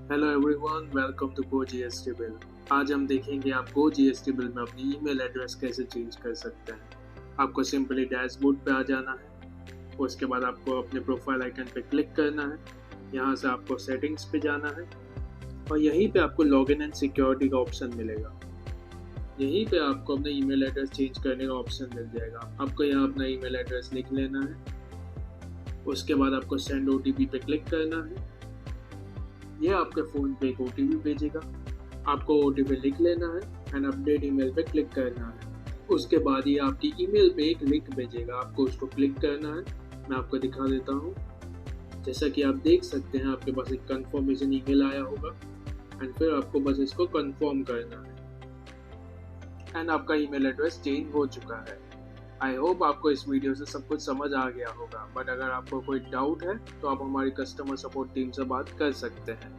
Hello everyone, welcome to go GST bill. आज हम देखेंगे आप गो जीएसटी बिल में अपनी ईमेल एड्रेस कैसे चेंज कर सकते हैं। आपको सिंपली डैशबोर्ड पे आ जाना है। उसके बाद आपको अपने प्रोफाइल आइकन पे क्लिक करना है। यहाँ से आपको सेटिंग्स पे जाना है और यहीं पे आपको लॉगिन एंड सिक्योरिटी का ऑप्शन मिलेगा। यहीं पे आपको अपना ईमेल एड्रेस चेंज करने का ऑप्शन मिल जाएगा। आपको यहाँ अपना ईमेल एड्रेस लिख लेना है। उसके बाद आपको सेंड ओटीपी पे क्लिक करना है। यह आपके फ़ोन पे एक ओटीपी भेजेगा। आपको ओटीपी लिख लेना है एंड अपडेट ईमेल पे क्लिक करना है। उसके बाद ये आपकी ईमेल पे एक लिंक भेजेगा, आपको उसको क्लिक करना है। मैं आपको दिखा देता हूँ। जैसा कि आप देख सकते हैं, आपके पास एक कंफर्मेशन ईमेल आया होगा एंड फिर आपको बस इसको कंफर्म करना है एंड आपका ईमेल एड्रेस चेंज हो चुका है। आई होप आपको इस वीडियो से सब कुछ समझ आ गया होगा, बट अगर आपको कोई डाउट है तो आप हमारी कस्टमर सपोर्ट टीम से बात कर सकते हैं।